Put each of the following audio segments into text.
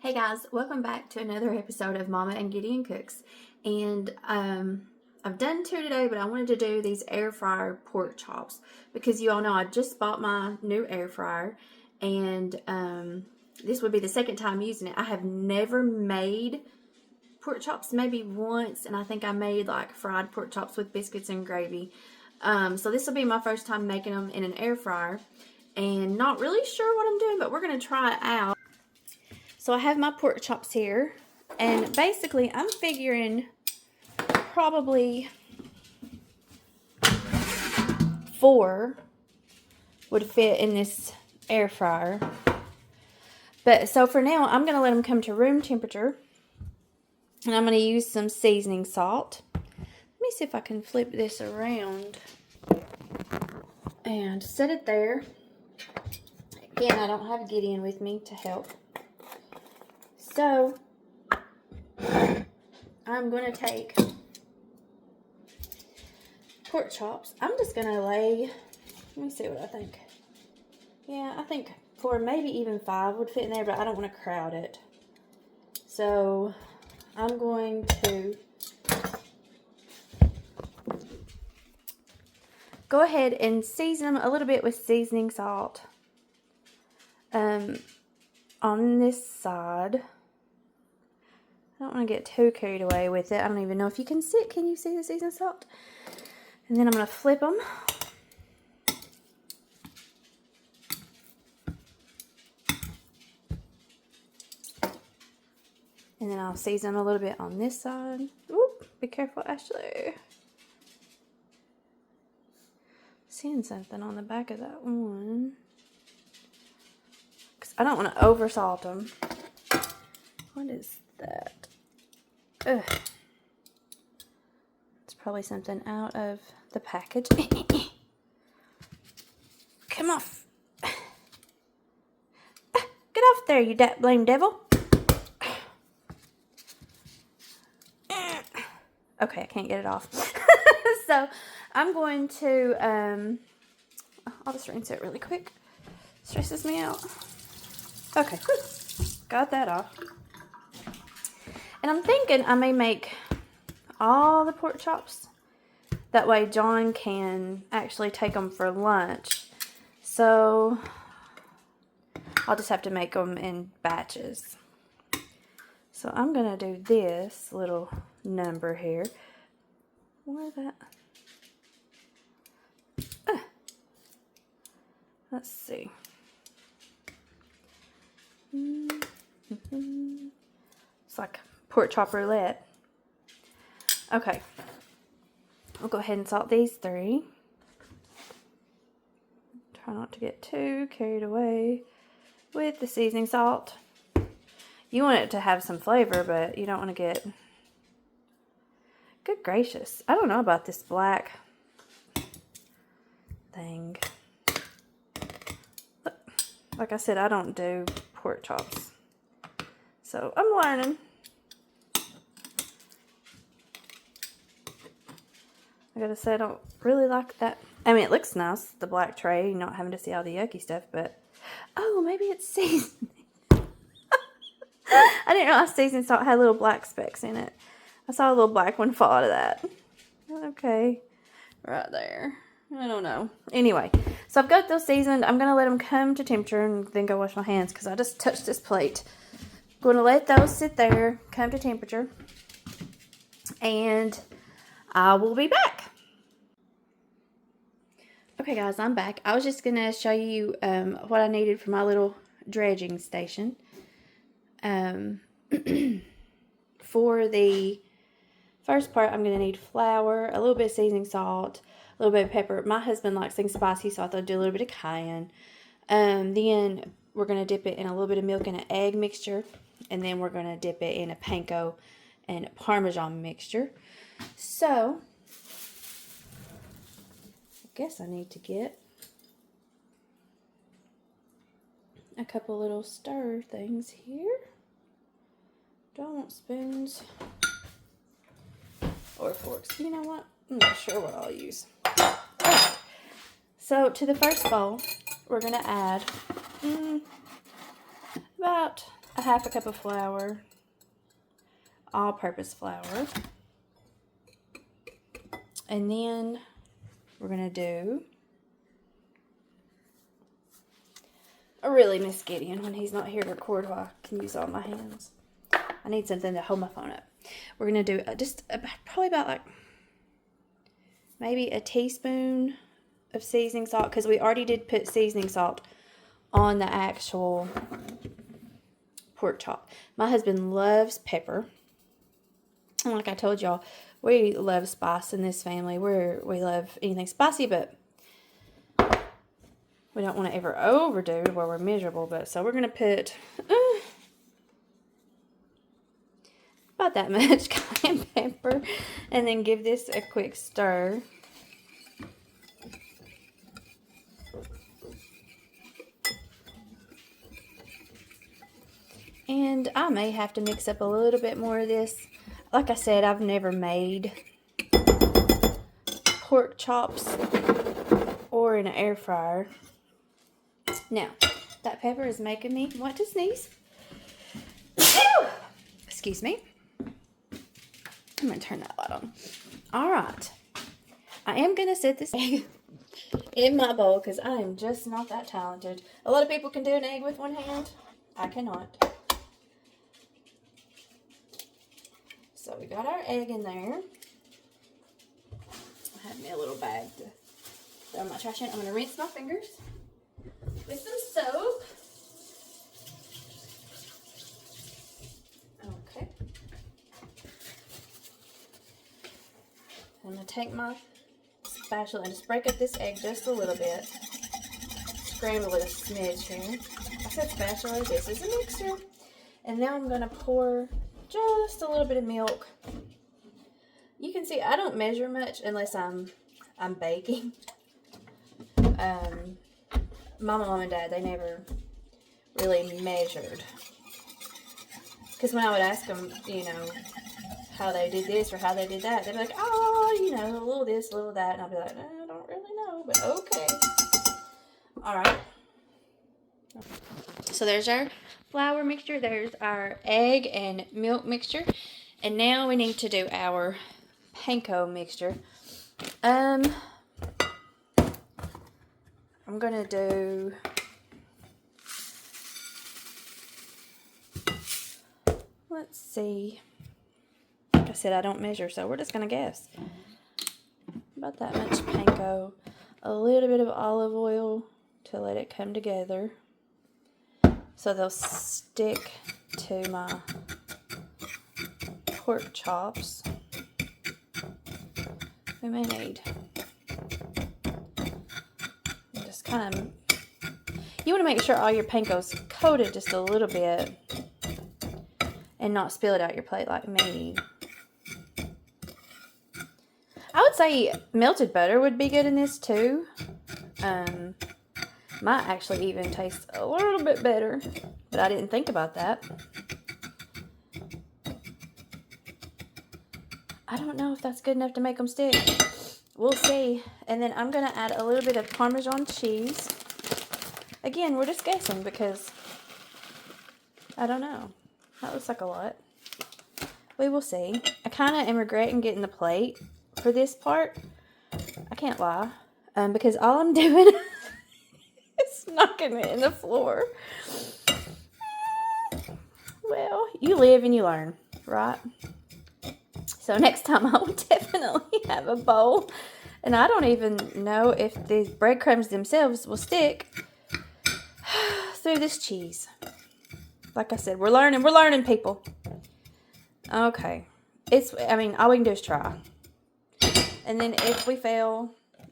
Hey guys, welcome back to another episode of Mama and Gideon Cooks. And I've done two today, but I wanted to do these air fryer pork chops because you all know I just bought my new air fryer, and this would be the second time using it. I have never made pork chops, maybe once, and I think I made like fried pork chops with biscuits and gravy. So this will be my first time making them in an air fryer, and not really sure what I'm doing, but we're going to try it out. So I have my pork chops here, and basically I'm figuring probably 4 would fit in this air fryer. But so for now, I'm going to let them come to room temperature, and I'm going to use some seasoning salt. Let me see if I can flip this around and set it there. Again, I don't have Gideon with me to help. So, I'm going to take pork chops. I'm just going to lay, let me see what I think. Yeah, I think 4, maybe even 5 would fit in there, but I don't want to crowd it. So, I'm going to go ahead and season them a little bit with seasoning salt. On this side. I don't want to get too carried away with it. I don't even know if you can see it. Can you see the seasoned salt? And then I'm going to flip them. And then I'll season them a little bit on this side. Oop, be careful, Ashley. Seeing something on the back of that one. Because I don't want to over salt them. What is that? Ugh. It's probably something out of the package. Come off. Get off there, you blame devil. Okay, I can't get it off. So, I'm going to, I'll just rinse it really quick. Stresses me out. Okay, got that off. And I'm thinking I may make all the pork chops. That way John can actually take them for lunch. So I'll just have to make them in batches. So I'm going to do this little number here. Where that? Let's see. It's like pork chop roulette. Okay. I'll go ahead and salt these 3. Try not to get too carried away with the seasoning salt. You want it to have some flavor, but you don't want to get... Good gracious. I don't know about this black thing. Like I said, I don't do pork chops. So I'm learning. I gotta say, I don't really like that. I mean, it looks nice, the black tray, not having to see all the yucky stuff, but... Oh, maybe it's seasoning. I didn't realize seasoning salt had little black specks in it. I saw a little black one fall out of that. Okay. Right there. I don't know. Anyway, so I've got those seasoned. I'm going to let them come to temperature and then go wash my hands because I just touched this plate. I'm going to let those sit there, come to temperature, and I will be back. Okay, guys, I'm back. I was just going to show you what I needed for my little dredging station. For the first part, I'm going to need flour, a little bit of seasoning salt, a little bit of pepper. My husband likes things spicy, so I thought I'd do a little bit of cayenne. Then we're going to dip it in a little bit of milk and an egg mixture. And then we're going to dip it in a panko and Parmesan mixture. So, I guess I need to get a couple little stir things here. Do I want spoons or forks? You know what? I'm not sure what I'll use. Right. So, to the first bowl, we're going to add about a half a cup of flour, all-purpose flour. And then we're going to do, I really miss Gideon when he's not here to record while I can use all my hands. I need something to hold my phone up. We're going to do probably about like maybe a teaspoon of seasoning salt, because we already did put seasoning salt on the actual pork chop. My husband loves pepper. And like I told y'all, we love spice in this family. We love anything spicy, but we don't want to ever overdo where we're miserable. But so we're going to put about that much cayenne pepper, and then give this a quick stir. And I may have to mix up a little bit more of this. Like I said, I've never made pork chops or in an air fryer. Now, that pepper is making me want to sneeze. Excuse me. I'm going to turn that light on. Alright. I am going to set this egg in my bowl because I am just not that talented. A lot of people can do an egg with one hand. I cannot. So we got our egg in there. I have me a little bag to throw my trash in. I'm going to rinse my fingers with some soap. Okay. I'm going to take my spatula and just break up this egg just a little bit. Scramble it a smidge here. I said spatula, this is a mixer. And now I'm going to pour just a little bit of milk. You can see I don't measure much unless I'm baking. My mom and dad, they never really measured. Because when I would ask them, you know, how they did this or how they did that, they'd be like, oh, you know, a little this, a little that. And I'd be like, I don't really know, but okay. All right. So there's our flour mixture. There's our egg and milk mixture. And now we need to do our panko mixture. I'm going to do let's see. Like I said, I don't measure, so we're just going to guess. About that much panko. A little bit of olive oil to let it come together, so they'll stick to my pork chops. We may need just kind of, you want to make sure all your panko's coated just a little bit and not spill it out your plate like me. I would say melted butter would be good in this too. Might actually even taste a little bit better, but I didn't think about that. I don't know if that's good enough to make them stick. We'll see. And then I'm going to add a little bit of Parmesan cheese. Again, we're just guessing because I don't know. That looks like a lot. We will see. I kind of am regretting getting the plate for this part. I can't lie. Because all I'm doing is knocking it in the floor. Well, you live and you learn, right? So next time I will definitely have a bowl. And I don't even know if these breadcrumbs themselves will stick through this cheese. Like I said, we're learning, people. Okay. All we can do is try. And then if we fail,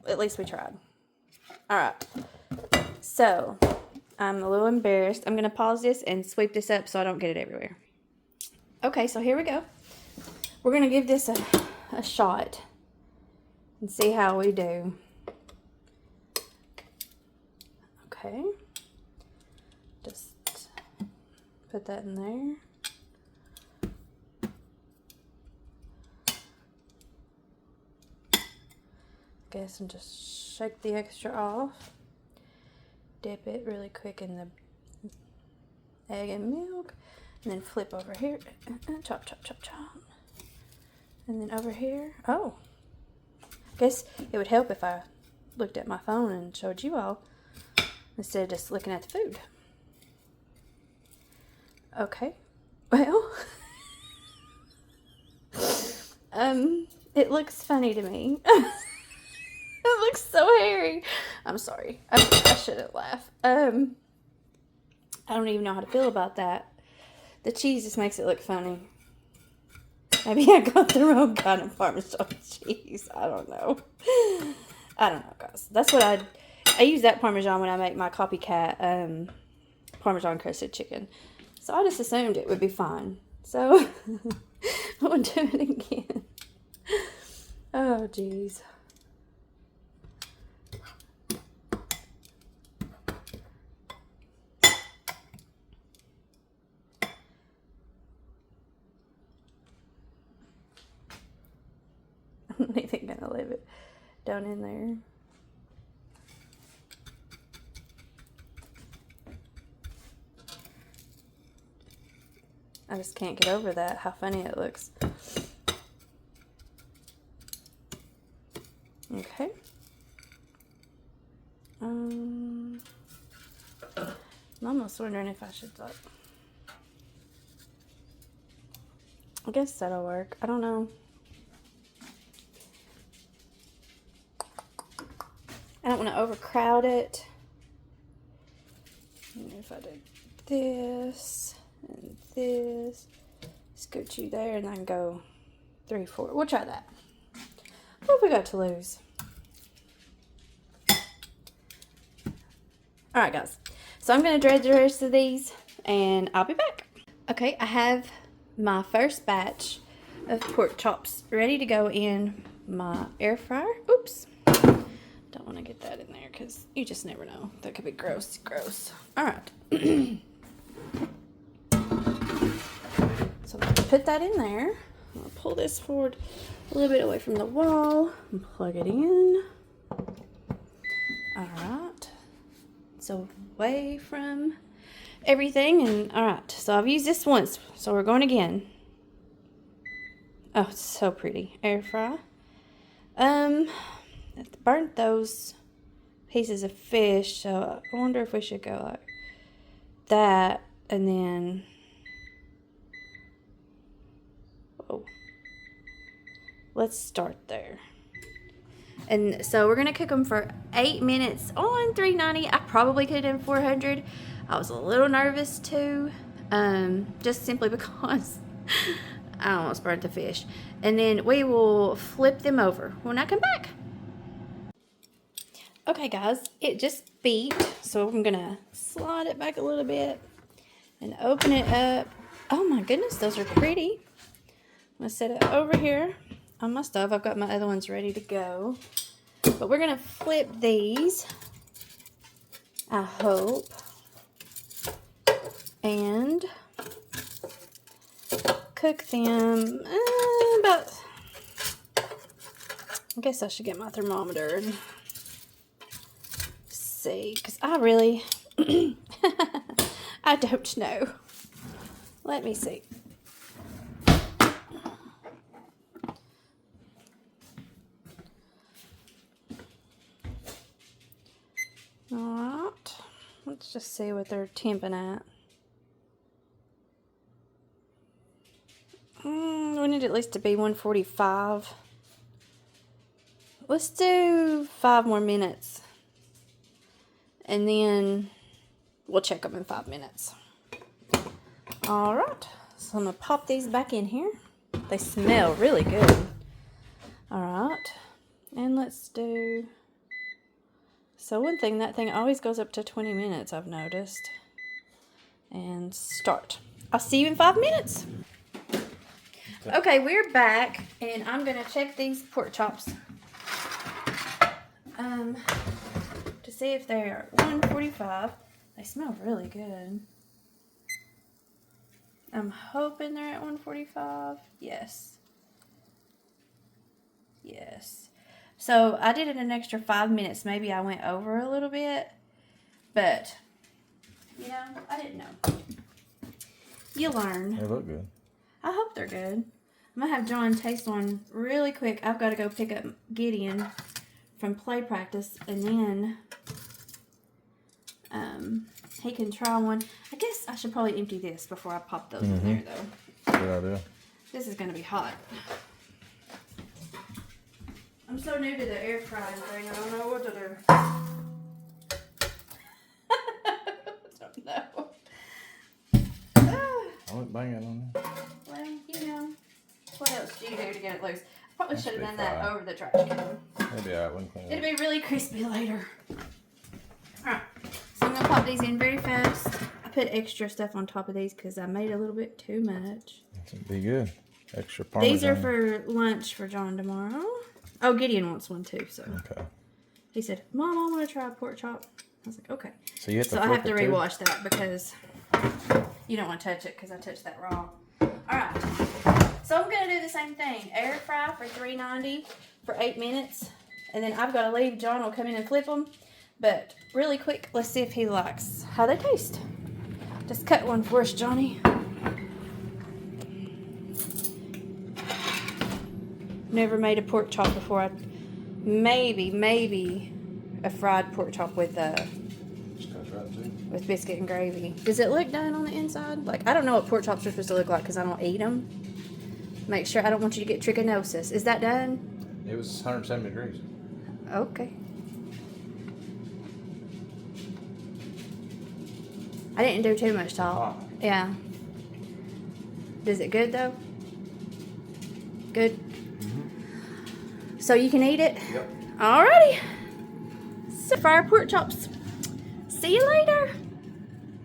at least we tried. Alright. So, I'm a little embarrassed. I'm going to pause this and sweep this up so I don't get it everywhere. Okay, so here we go. We're going to give this a shot and see how we do. Okay. Just put that in there. Guess and just shake the extra off. Dip it really quick in the egg and milk. And then flip over here. Chop, chop, chop, chop. And then over here. Oh. I guess it would help if I looked at my phone and showed you all instead of just looking at the food. Okay. Well. It looks funny to me. It looks so hairy. I'm sorry. I shouldn't laugh. I don't even know how to feel about that. The cheese just makes it look funny. Maybe I got the wrong kind of Parmesan cheese. I don't know. I don't know, guys. That's what I use that Parmesan when I make my copycat Parmesan crusted chicken. So I just assumed it would be fine. So I'll do it again. Oh, jeez. I'm not even gonna leave it down in there. I just can't get over that, how funny it looks. Okay. I'm almost wondering if I should like, I guess that'll work. I don't know. I don't want to overcrowd it. And if I did this and this, scoot you there, and then go 3, 4. We'll try that. What have we got to lose? Alright, guys. So I'm going to dredge the rest of these, and I'll be back. Okay, I have my first batch of pork chops ready to go in my air fryer. Oops. Don't want to get that in there because you just never know. That could be gross. Gross. Alright. So I'm going to put that in there. I'm going to pull this forward a little bit away from the wall and plug it in. Alright. So away from everything. And alright. So I've used this once. So we're going again. Oh, it's so pretty. Air fry. Burnt those pieces of fish, so I wonder if we should go like that, and then, oh, let's start there. And so we're gonna cook them for 8 minutes on 390. I probably could have done 400. I was a little nervous too, just simply because I almost burnt the fish. And then we will flip them over when I come back. Okay, guys, it just beat, so I'm gonna slide it back a little bit and open it up. Oh my goodness, those are pretty. I'm gonna set it over here on my stove. I've got my other ones ready to go, but we're gonna flip these, I hope, and cook them about, I guess I should get my thermometer and see, because I really I don't know. Let me see. Alright, let's just see what they're temping at. We need at least to be 145. Let's do 5 more minutes. And then we'll check them in 5 minutes. Alright, so I'm going to pop these back in here. They smell really good. Alright, and let's do... So one thing, that thing always goes up to 20 minutes, I've noticed. And start. I'll see you in 5 minutes. Okay, we're back, and I'm going to check these pork chops. To see if they're 145. They smell really good. I'm hoping they're at 145. Yes. Yes. So I did it an extra 5 minutes. Maybe I went over a little bit, but you know, I didn't know. You learn. They look good. I hope they're good. I'm going to have John taste one really quick. I've got to go pick up Gideon from play practice, and then he can try one. I guess I should probably empty this before I pop those in there, though. Good idea. This is going to be hot. I'm so new to the air frying thing. I don't know what to do. I don't know. I wouldn't bang it on there. Well, you know. What else do you do to get it loose? I probably should have done be that fine. over the trash can. Maybe I wouldn't clean It'll it. be really crispy later. Alright. So I'm going to pop these in very fast. I put extra stuff on top of these because I made a little bit too much. It'd be good. Extra Parmesan. These are for lunch for John tomorrow. Oh, Gideon wants one too, so. Okay. He said, Mom, I want to try a pork chop. I was like, okay. So you have to So I flip have to it too? rewash that because you don't want to touch it because I touched that raw. Alright. So I'm going to do the same thing. Air fry for 390 for 8 minutes. And then I've got to leave. John will come in and flip them. But really quick, let's see if he likes how they taste. Just cut one for us, Johnny. Never made a pork chop before. Maybe a fried pork chop with Just goes right too. with biscuit and gravy. Does it look done on the inside? Like, I don't know what pork chops are supposed to look like because I don't eat them. Make sure I don't want you to get trichinosis. Is that done? It was 170 degrees. Okay. I didn't do too much talk. Hot. Yeah. Is it good though? Good. So you can eat it? Yep. Alrighty. So, fire pork chops. See you later.